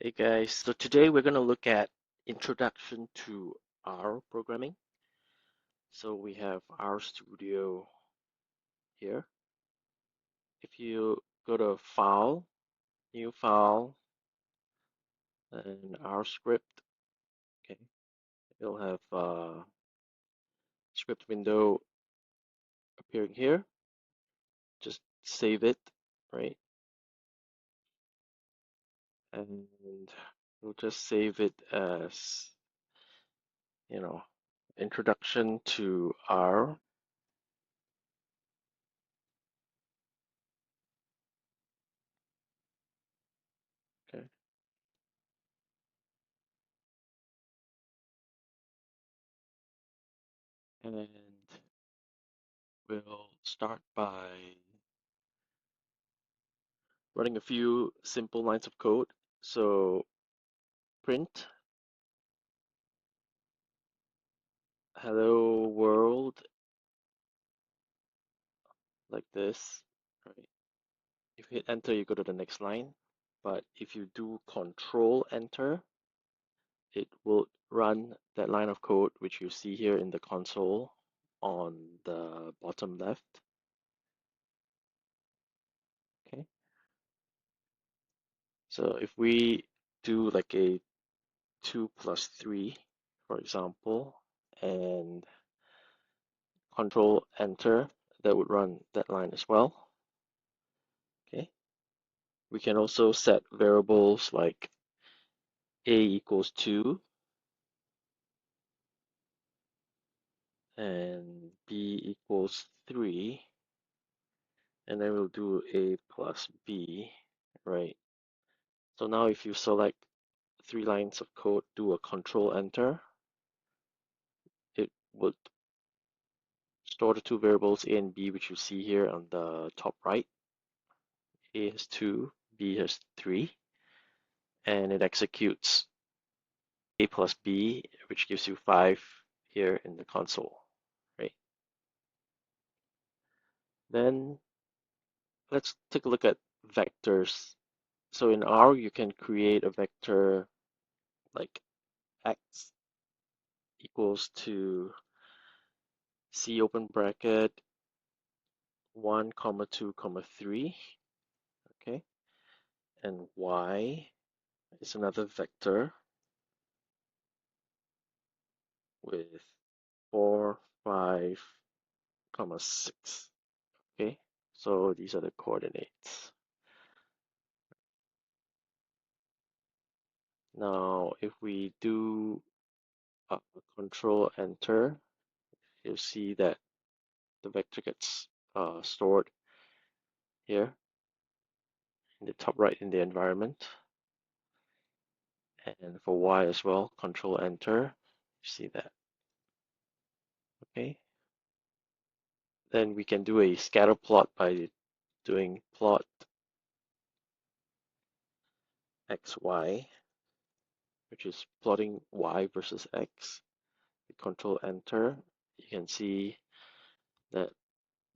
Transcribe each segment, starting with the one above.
Hey guys, so today we're going to look at Introduction to R programming. So we have RStudio here. If you go to File, New File, and R script, okay, you'll have a script window appearing here. Just save it, right? And we'll just save it as, Introduction to R. Okay. And we'll start by running a few simple lines of code. So print hello world like this, right? If you hit enter, you go to the next line. But if you do control enter, it will run that line of code, which you see here in the console on the bottom left. Okay. So if we do like a 2 plus 3, for example, and control enter, that would run that line as well. Okay. We can also set variables like a equals 2 and b equals 3, and then we'll do a plus b, right? So now if you select 3 lines of code, do a control enter, it would store the 2 variables a and b, which you see here on the top right. A has 2, b has 3, and it executes a plus b, which gives you 5 here in the console, right? Then let's take a look at vectors. So in R, you can create a vector like x equals to c open bracket 1 comma 2 comma 3, okay? And y is another vector with 4, 5, comma 6, okay? So these are the coordinates. Now, if we do control enter, you'll see that the vector gets stored here in the top right in the environment. And for y as well, control enter, you see that. Okay. Then we can do a scatter plot by doing plot xy, which is plotting y versus x. We control enter, you can see that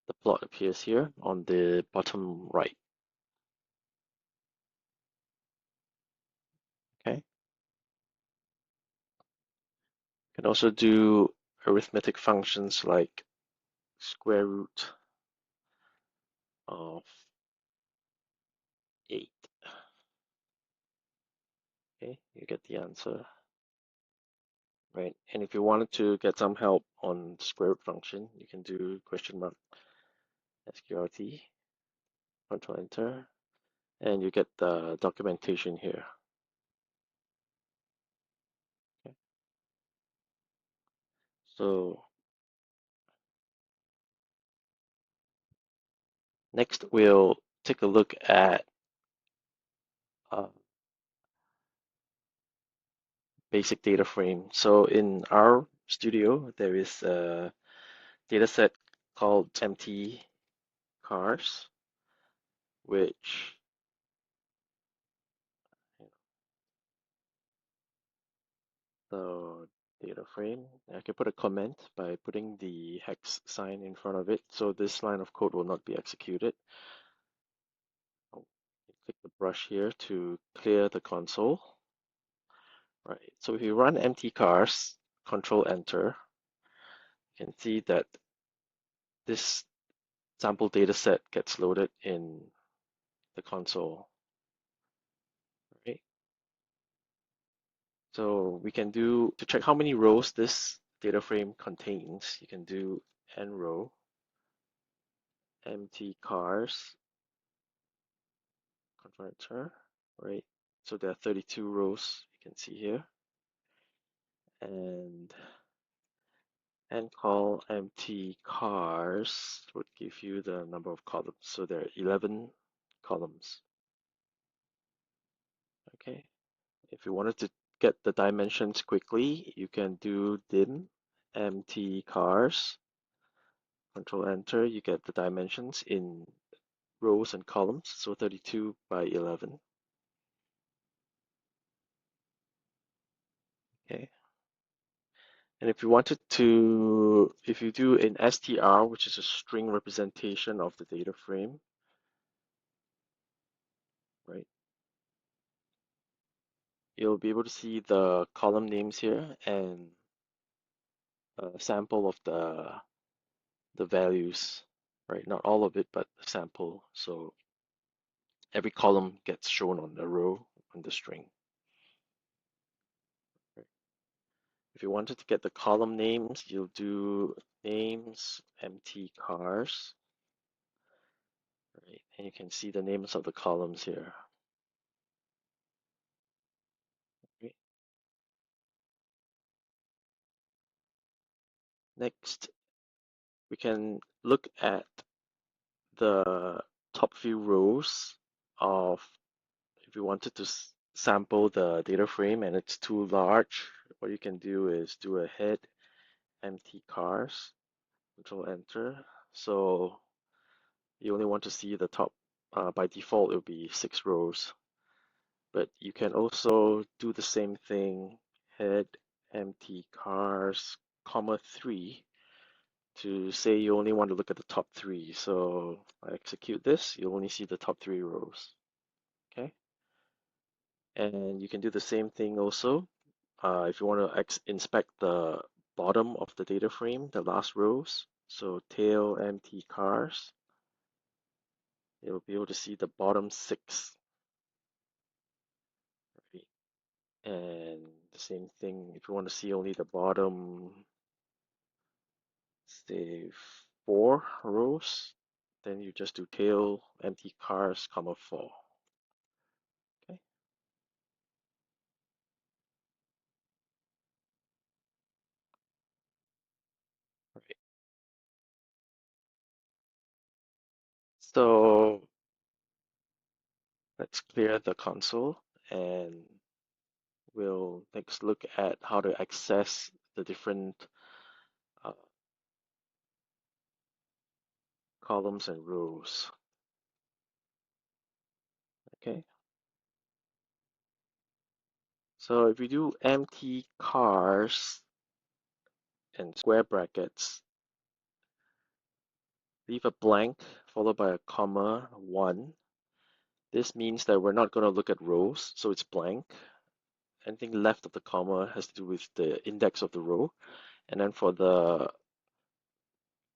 the plot appears here on the bottom right. Okay. You can also do arithmetic functions like square root of 8. Okay, you get the answer, right? And if you wanted to get some help on the square root function, you can do question mark sqrt, control enter, and you get the documentation here. Okay. So next we'll take a look at basic data frame. So in RStudio, there is a data set called mtcars, which the data frame, I can put a comment by putting the hex sign in front of it. So this line of code will not be executed. I'll click the brush here to clear the console. Right. So if you run mtcars, Control Enter, you can see that this sample data set gets loaded in the console. Right. So we can do, to check how many rows this data frame contains, you can do nrow mtcars, Control Enter, right? So there are 32 rows you can see here. And call mtcars would give you the number of columns. So there are 11 columns. Okay. If you wanted to get the dimensions quickly, you can do dim mtcars, Control Enter, you get the dimensions in rows and columns, so 32 by 11. Okay. And if you wanted to, if you do an str, which is a string representation of the data frame, right, you'll be able to see the column names here and a sample of the values, right? Not all of it, but a sample. So every column gets shown on the row on the string. Right? If you wanted to get the column names, you'll do names mtcars, right? And you can see the names of the columns here. Right? Next, we can look at the top few rows of, if you wanted to sample the data frame and it's too large, what you can do is do a head mtcars, Control Enter. So you only want to see the top, by default it will be 6 rows, but you can also do the same thing, head mtcars, comma 3, to say you only want to look at the top 3. So I execute this, you only see the top 3 rows. Okay, and you can do the same thing also if you want to inspect the bottom of the data frame, the last rows. So tail mtcars, you'll be able to see the bottom 6. Right? And the same thing if you want to see only the bottom, say 4 rows, then you just do tail mtcars, comma 4. Okay. Right. So let's clear the console and we'll next look at how to access the different uh, columns and rows. Okay. So if we do mtcars and square brackets, leave a blank followed by a comma 1. This means that we're not going to look at rows, so it's blank. Anything left of the comma has to do with the index of the row. And then for the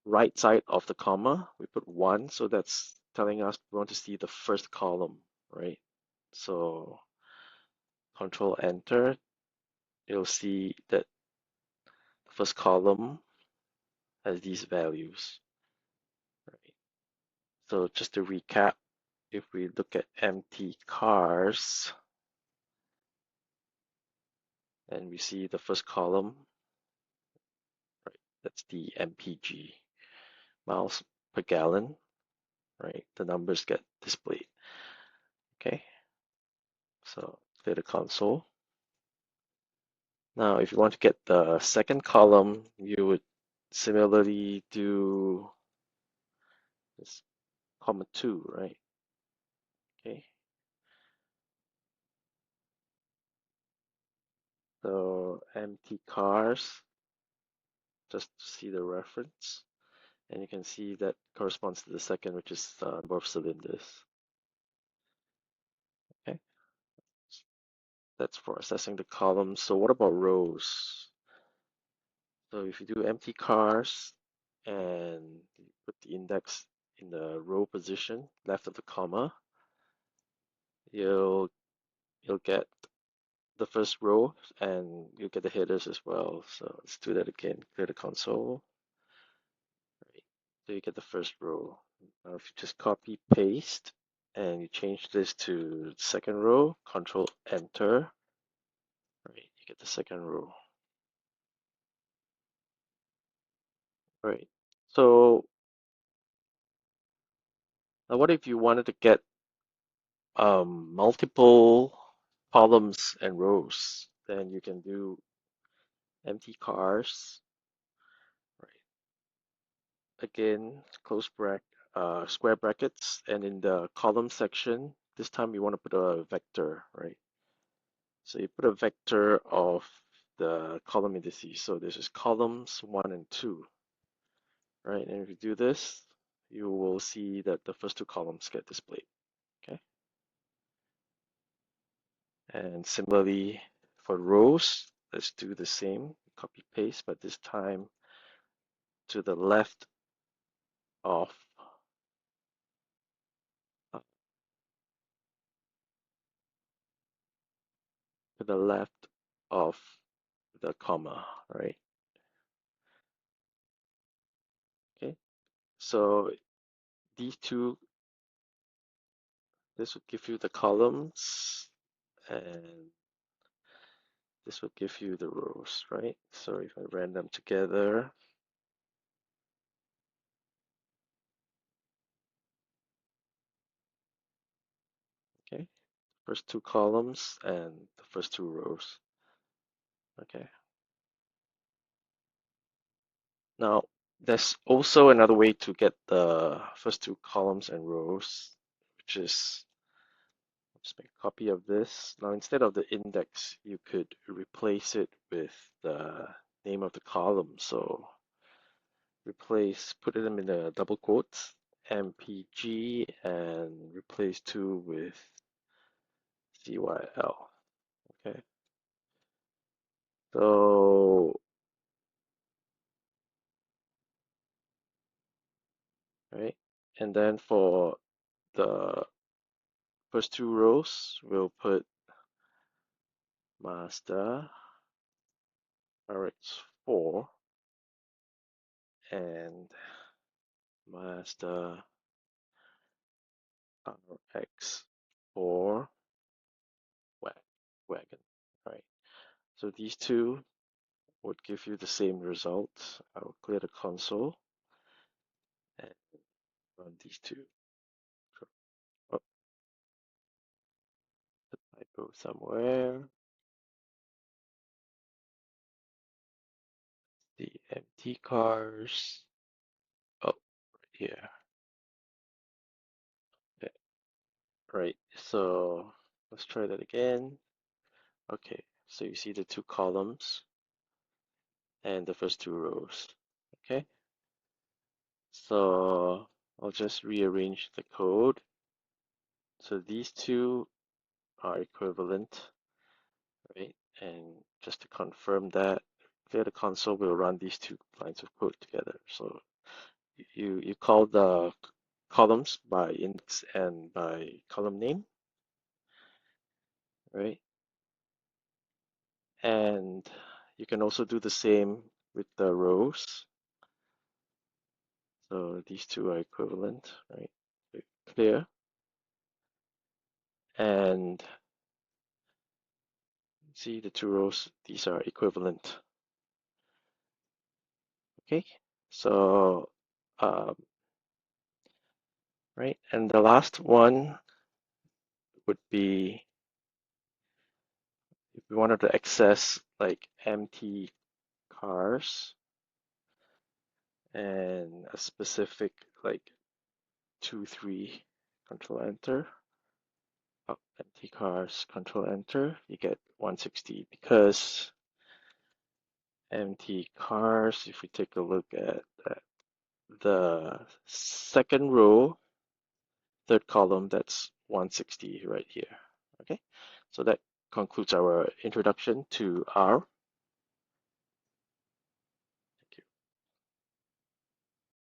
right side of the comma, we put 1, so that's telling us we want to see the first column, right? So Control Enter, you'll see that the first column has these values, right? So just to recap, if we look at mtcars and we see the first column, right, that's the mpg, miles per gallon, right? The numbers get displayed. Okay, so clear the console. Now, if you want to get the second column, you would similarly do this comma 2, right? Okay, so mtcars, just to see the reference, and you can see that corresponds to the second, which is the number of cylinders. That's for accessing the columns. So what about rows? So if you do mtcars and you put the index in the row position, left of the comma, you'll get the first row and you'll get the headers as well. So let's do that again. Clear the console. Right. So you get the first row. Now if you just copy paste and you change this to second row, control enter, right, you get the second row. Right. So now what if you wanted to get multiple columns and rows? Then you can do mtcars, right? Again, square brackets, and in the column section, this time you want to put a vector, right? So you put a vector of the column indices. So this is columns 1 and 2, right? And if you do this, you will see that the first two columns get displayed, okay? And similarly for rows, let's do the same, copy paste, but this time to the left of uh, to the left of the comma, right? Okay, so these two, this would give you the columns, and this would give you the rows, right? So if I ran them together, okay, first two columns and the first two rows, okay. Now, there's also another way to get the first two columns and rows, which is, just make a copy of this. Now, instead of the index, you could replace it with the name of the column. So put them in the double quotes, mpg, and replace 2 with cyl. Okay. So, right. And then for the first two rows, we'll put master rx4 and master rx4 wagon, right? So these two would give you the same result. I will clear the console and run these two. Oh, the typo somewhere. The mtcars. Oh, right here. Yeah, right. So let's try that again. Okay, so you see the two columns and the first two rows. Okay, so I'll just rearrange the code. So these two are equivalent, right? And just to confirm that, clear the console, we'll run these two lines of code together. So you call the columns by index and by column name, right? And you can also do the same with the rows. So these two are equivalent, right? Clear. And see the two rows, these are equivalent. Okay, so right, and the last one would be if we wanted to access like empty cars and a specific like 2, 3, control enter. Oh, empty cars, control enter, you get 160 because empty cars, if we take a look at the second row, third column, that's 160 right here. Okay, so that concludes our introduction to R.